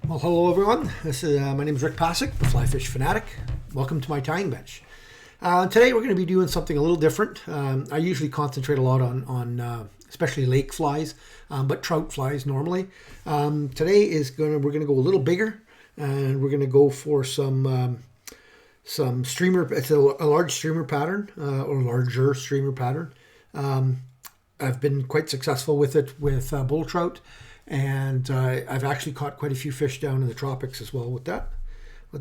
Well, hello everyone. This is my name is Rick Passek, the FlyFish Fanatic. Welcome to my tying bench. Today we're going to be doing something a little different. I usually concentrate a lot on especially lake flies, but trout flies normally. Today we're going to go a little bigger, and we're going to go for some streamer. It's a large streamer pattern or larger streamer pattern. I've been quite successful with it with bull trout. And I've actually caught quite a few fish down in the tropics as well with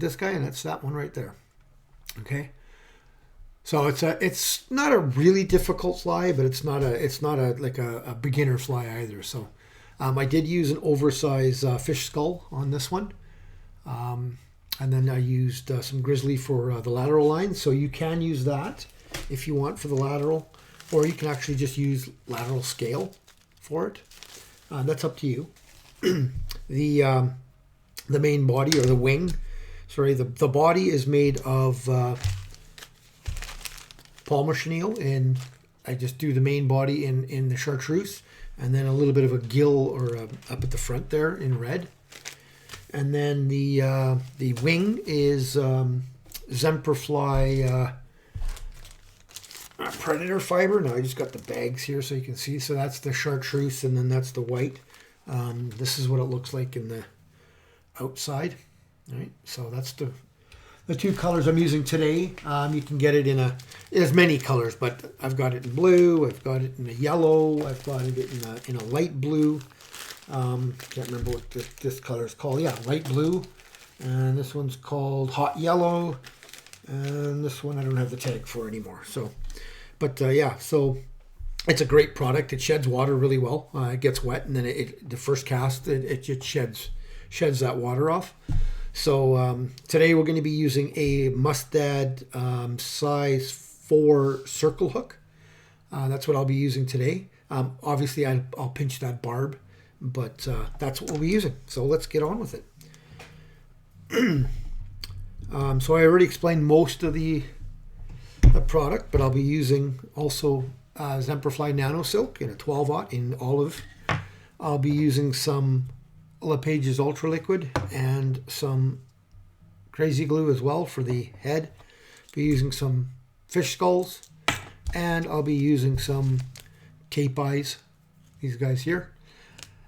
this guy, and that's that one right there. Okay, so it's not a really difficult fly, but it's not a beginner fly either. So I did use an oversized fish skull on this one, and then I used some grizzly for the lateral line. So you can use that if you want for the lateral, or you can actually just use lateral scale for it. That's up to you. The main body, or the wing, the body is made of Palmer chenille, and I just do the main body in the Chartreuse, and then a little bit of a gill or up at the front there in red. And then the wing is Semperfli Predator Fiber. Now I just got the bags here so you can see. So that's the Chartreuse, and then that's the white. This is what it looks like in the outside. All right, so that's the two colors I'm using today. You can get it in there's many colors, but I've got it in blue, I've got it in a yellow, I've got it in a light blue. Can't remember what this color is called. Yeah, light blue. And this one's called hot yellow. And this one I don't have the tag for anymore. So, but yeah, so it's a great product. It sheds water really well. It gets wet, and then the first cast it just sheds that water off. So today we're going to be using a Mustad size 4 circle hook. That's what I'll be using today. Obviously, I'll pinch that barb, but that's what we'll be using. So let's get on with it. So I already explained most of the product, but I'll be using also Semperfli Nanosilk in a 12-aught in olive. I'll be using some LePage's Ultra Liquid and some Crazy Glue as well for the head. Be using some fish skulls, and I'll be using some tape eyes, these guys here.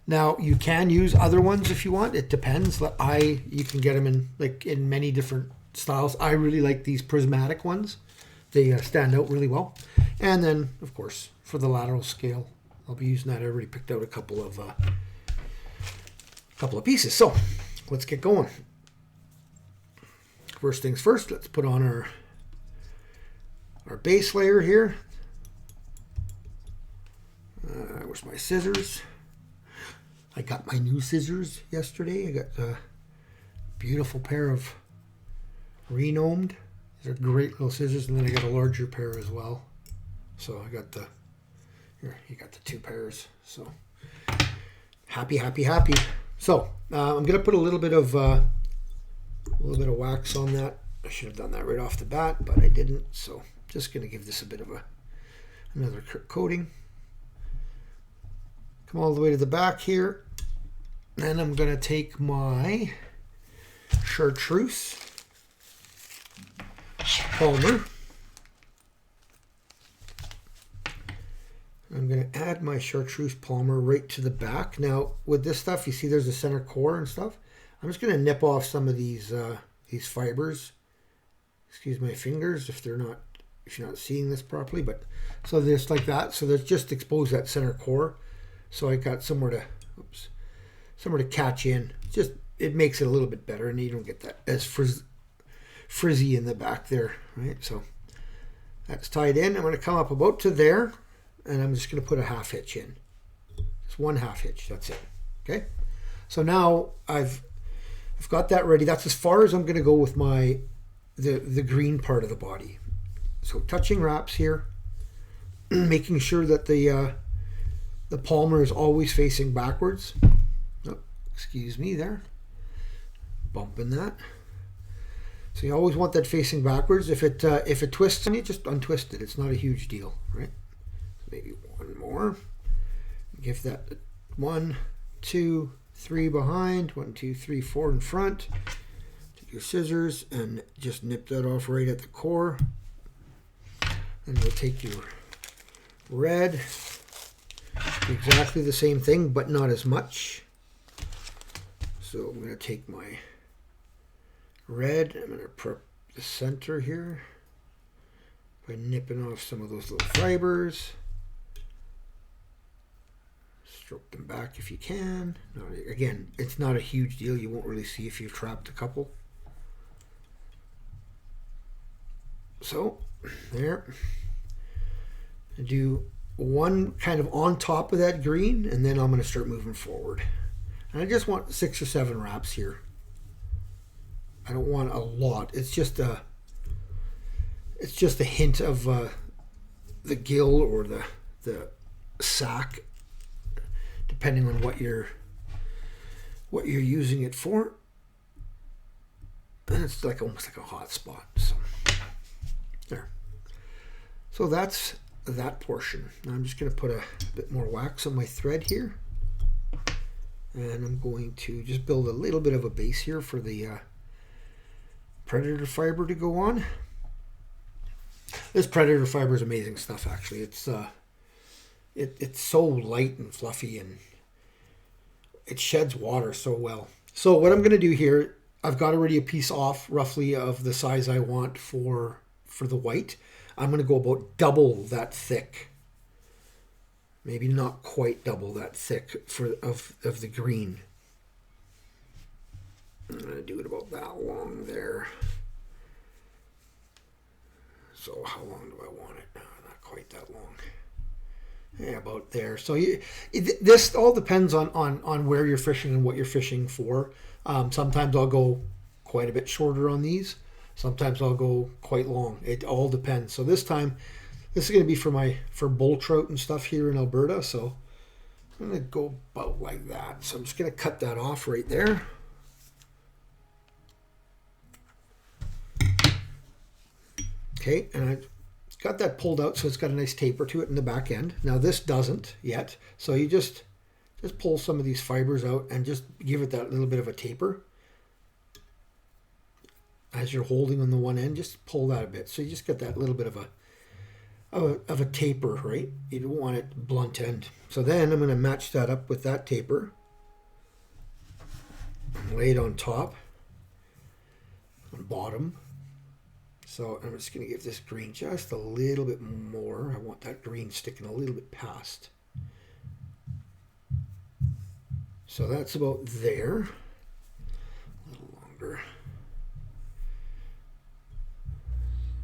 Now you can use other ones if you want. It depends. You can get them in many different styles. I really like these prismatic ones. They stand out really well. And then, of course, for the lateral scale, I'll be using that. I already picked out a couple of pieces. So let's get going. First things first, let's put on our base layer here. Where's my scissors? I got my new scissors yesterday. I got a beautiful pair of renomed. These are great little scissors, and then I got a larger pair as well. So I got here, you got the two pairs. So happy. So I'm gonna put a little bit of wax on that. I should have done that right off the bat, but I didn't. So just gonna give this a bit of another coating. Come all the way to the back here. Then I'm going to take my Chartreuse Palmer. I'm going to add my Chartreuse Palmer right to the back. Now, with this stuff, you see there's a center core and stuff. I'm just going to nip off some of these fibers. Excuse my fingers if you're not seeing this properly, but so just like that. So there's just expose that center core. So I got somewhere to catch in. It makes it a little bit better, and you don't get that as frizzy in the back there, right? So that's tied in. I'm going to come up about to there, and I'm just going to put a half hitch in. Just one half hitch. That's it. Okay. So now I've got that ready. That's as far as I'm going to go with the green part of the body. So touching wraps here, making sure that the palmer is always facing backwards. Oh, excuse me there. Bumping that. So you always want that facing backwards. If it twists on you, just untwist it. It's not a huge deal, right? Maybe one more. Give that 1, 2, 3 behind, 1, 2, 3, 4 in front. Take your scissors and just nip that off right at the core. And we'll take your red, exactly the same thing, but not as much. So I'm going to take my red, I'm going to prep the center here by nipping off some of those little fibers. Stroke them back if you can. Again, it's not a huge deal. You won't really see if you've trapped a couple. So, there. I do one kind of on top of that green, and then I'm going to start moving forward. And I just want 6 or 7 wraps here. I don't want a lot. It's just a hint of the gill or the sack, depending on what you're using it for. And it's like almost like a hot spot. So there. So that's that portion. Now I'm just going to put a bit more wax on my thread here, and I'm going to just build a little bit of a base here for the Predator fiber to go on. This Predator fiber is amazing stuff. Actually, it's so light and fluffy, and it sheds water so well. So what I'm going to do here, I've got already a piece off roughly of the size I want for the white. I'm going to go about double that thick. Maybe not quite double that thick of the green. I'm going to do it about that long there. So how long do I want it? No, not quite that long. Yeah, about there. So this all depends on where you're fishing and what you're fishing for. Sometimes I'll go quite a bit shorter on these. Sometimes I'll go quite long. It all depends. So this time, this is going to be for bull trout and stuff here in Alberta. So I'm going to go about like that. So I'm just going to cut that off right there. Okay, and I've got that pulled out so it's got a nice taper to it in the back end. Now this doesn't yet. So you just pull some of these fibers out and just give it that little bit of a taper. As you're holding on the one end, just pull that a bit. So you just get that little bit of a taper, right? You don't want it blunt end. So then I'm going to match that up with that taper. Lay it on top, on bottom. So I'm just going to give this green just a little bit more. I want that green sticking a little bit past. So that's about there. A little longer.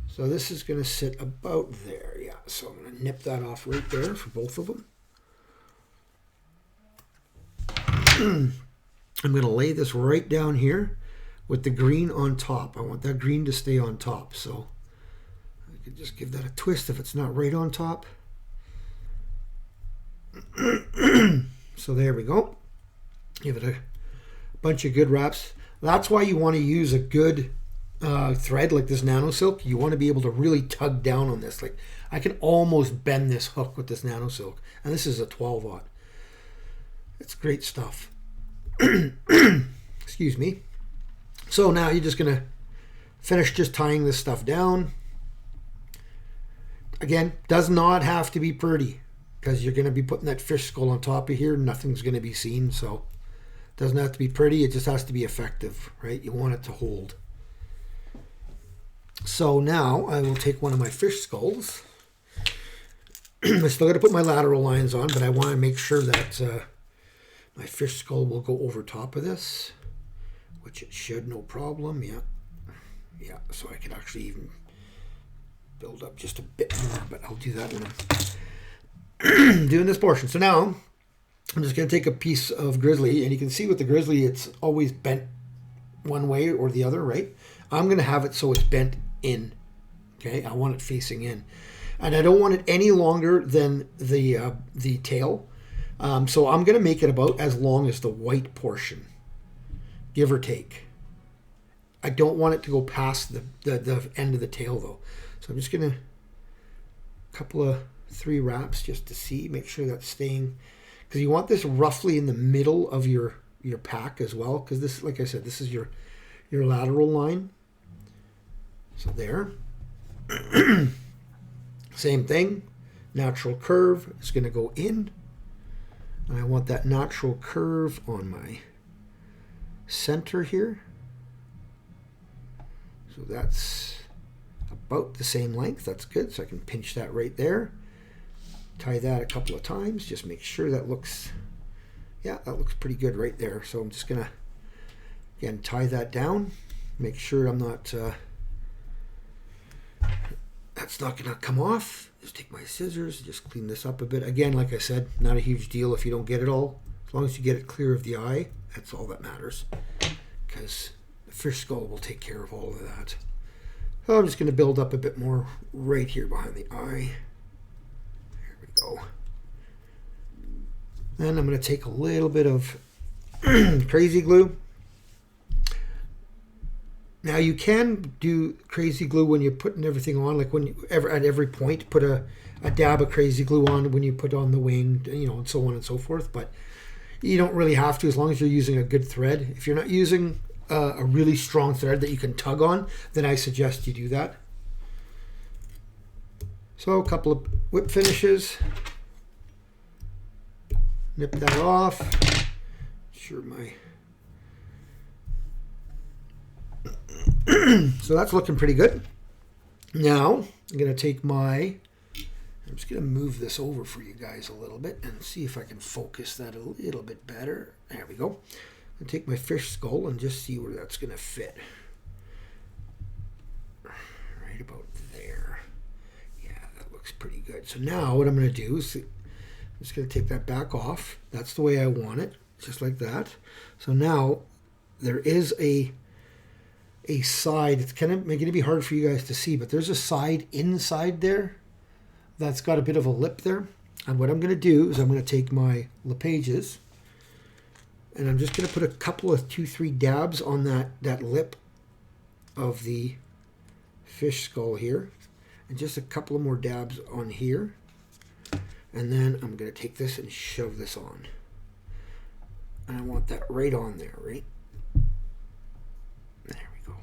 So this is going to sit about there, yeah. So I'm going to nip that off right there for both of them. I'm going to lay this right down here with the green on top. I want that green to stay on top. So I could just give that a twist if it's not right on top. So there we go. Give it a bunch of good wraps. That's why you want to use a good thread like this Nanosilk. You want to be able to really tug down on this. Like I can almost bend this hook with this Nanosilk, and this is a 12-aught. It's great stuff. Excuse me. So now you're just gonna finish just tying this stuff down. Again, does not have to be pretty because you're gonna be putting that fish skull on top of here. Nothing's gonna be seen, so it doesn't have to be pretty. It just has to be effective, right? You want it to hold. So now I will take one of my fish skulls. I still got to put my lateral lines on, but I want to make sure that my fish skull will go over top of this, which it should, no problem. Yeah. So I can actually even build up just a bit more, but I'll do that when I'm doing this portion. So now I'm just going to take a piece of grizzly, and you can see with the grizzly, it's always bent one way or the other, right? I'm going to have it so it's bent in. Okay, I want it facing in, and I don't want it any longer than the tail. So I'm going to make it about as long as the white portion, give or take. I don't want it to go past the end of the tail though. So I'm just going to couple of 3 wraps just to see, make sure that's staying, because you want this roughly in the middle of your pack as well, because this, like I said, this is your lateral line. So there. Same thing, natural curve is going to go in, and I want that natural curve on my center here. So that's about the same length. That's good. So I can pinch that right there. Tie that a couple of times. Just make sure that looks, yeah, that looks pretty good right there. So I'm just going to, again, tie that down. Make sure I'm not, that's not going to come off. Just take my scissors, just clean this up a bit. Again, like I said, not a huge deal if you don't get it all. As long as you get it clear of the eye, that's all that matters. Because the fish skull will take care of all of that. So I'm just going to build up a bit more right here behind the eye. There we go. Then I'm going to take a little bit of crazy glue. Now you can do crazy glue when you're putting everything on, like when you at every point put a dab of crazy glue on when you put on the wing, you know, and so on and so forth. But you don't really have to, as long as you're using a good thread. If you're not using a really strong thread that you can tug on, then I suggest you do that. So a couple of whip finishes. Nip that off. Sure my so that's looking pretty good. Now I'm going to take I'm just going to move this over for you guys a little bit and see if I can focus that a little bit better. There we go. I'm going to take my fish skull and just see where that's going to fit. Right about there. Yeah, that looks pretty good. So now what I'm going to do is I'm just going to take that back off. That's the way I want it, just like that. So now there is a side. It's kind of making it be hard for you guys to see, but there's a side inside there that's got a bit of a lip there. And what I'm going to do is I'm going to take my LePages and I'm just going to put a couple of 2-3 dabs on that lip of the fish skull here, and just a couple of more dabs on here, and then I'm going to take this and shove this on, and I want that right on there, right? There we go.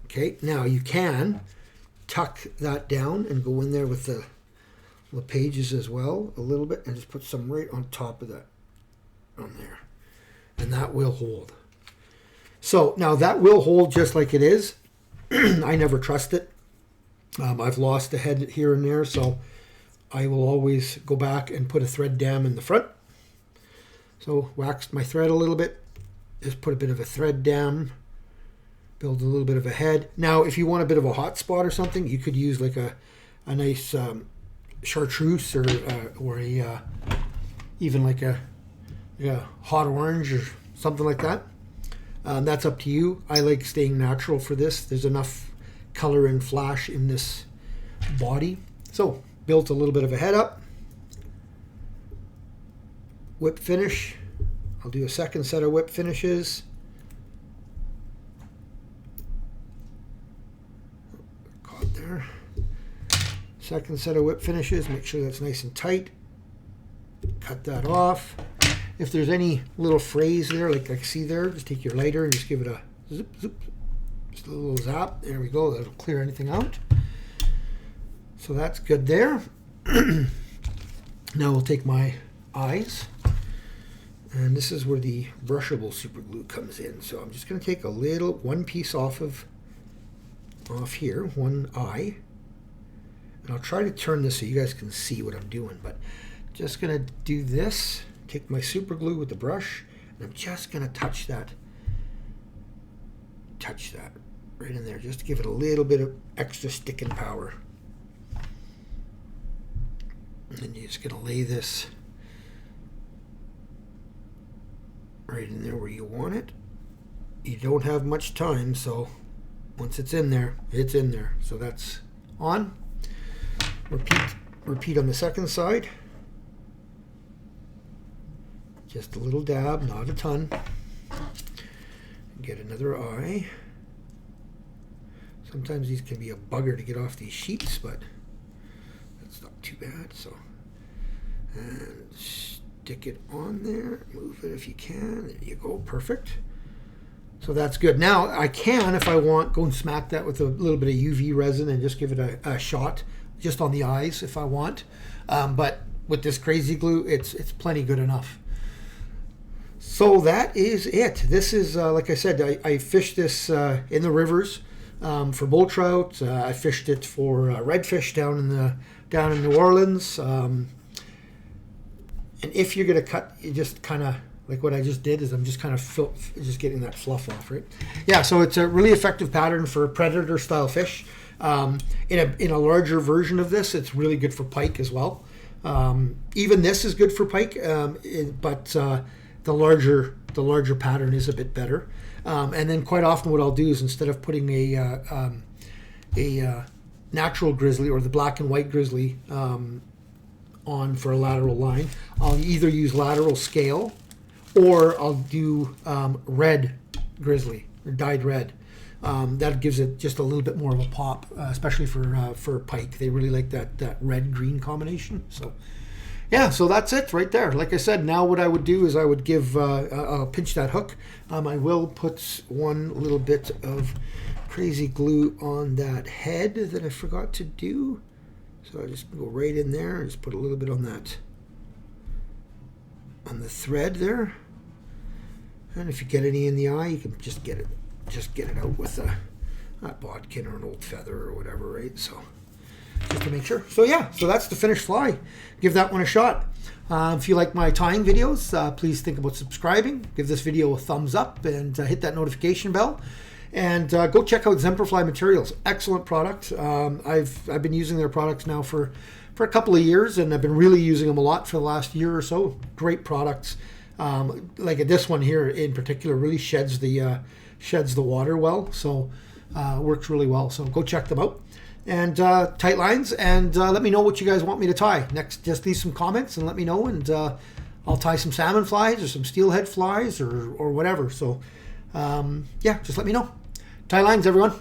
Okay, now you can tuck that down and go in there with the LePages as well a little bit, and just put some right on top of that on there, and that will hold. So now that will hold just like it is. I never trust it. I've lost a head here and there, so I will always go back and put a thread dam in the front. So waxed my thread a little bit, just put a bit of a thread dam, build a little bit of a head. Now if you want a bit of a hot spot or something, you could use like a nice Chartreuse or even like a hot orange or something like that. That's up to you. I like staying natural for this. There's enough color and flash in this body. So built a little bit of a head up. Whip finish. I'll do a second set of whip finishes. Caught there. Second set of whip finishes. Make sure that's nice and tight. Cut that off. If there's any little frays there, like I see there, just take your lighter and just give it a zip, zip, just a little zap. There we go. That'll clear anything out. So that's good there. Now we'll take my eyes, and this is where the brushable super glue comes in. So I'm just going to take one piece off here, one eye, and I'll try to turn this so you guys can see what I'm doing. But just going to do this. Take my super glue with the brush, and I'm just going to touch that right in there, just to give it a little bit of extra sticking power. And then you're just going to lay this right in there where you want it. You don't have much time, so once it's in there, it's in there. So that's on. Repeat on the second side. Just a little dab, not a ton. Get another eye. Sometimes these can be a bugger to get off these sheets, but that's not too bad. So, and stick it on there. Move it if you can. There you go. Perfect. So that's good. Now I can, if I want, go and smack that with a little bit of UV resin and just give it a shot just on the eyes if I want. But with this crazy glue, it's plenty good enough. So that is it. This is, like I said, I fished this in the rivers for bull trout. I fished it for redfish down in New Orleans. And if you're gonna cut, you just kind of, like what I just did is I'm just kind of just getting that fluff off, right? Yeah, so it's a really effective pattern for predator style fish. In a larger version of this, it's really good for pike as well. Even this is good for pike, but the larger pattern is a bit better. And then quite often what I'll do is, instead of putting a natural grizzly or the black and white grizzly on for a lateral line, I'll either use lateral scale, or I'll do red grizzly or dyed red. That gives it just a little bit more of a pop, especially for pike. They really like that red-green combination. So yeah, so that's it right there. Like I said, now what I would do is I would give, I'll pinch that hook. I will put one little bit of crazy glue on that head that I forgot to do. So I just go right in there and just put a little bit on that, on the thread there. And if you get any in the eye, you can just get it out with a bodkin or an old feather or whatever, right? So just to make sure. So yeah, so that's the finished fly. Give that one a shot. If you like my tying videos, please think about subscribing. Give this video a thumbs up and hit that notification bell. And go check out Semperfli Materials. Excellent product. I've been using their products now for a couple of years, and I've been really using them a lot for the last year or so. Great products. Like this one here in particular really sheds the water well, so works really well. So go check them out. And tight lines, and let me know what you guys want me to tie next. Just leave some comments and let me know, and I'll tie some salmon flies or some steelhead flies or whatever. So yeah, just let me know. Tie lines, everyone.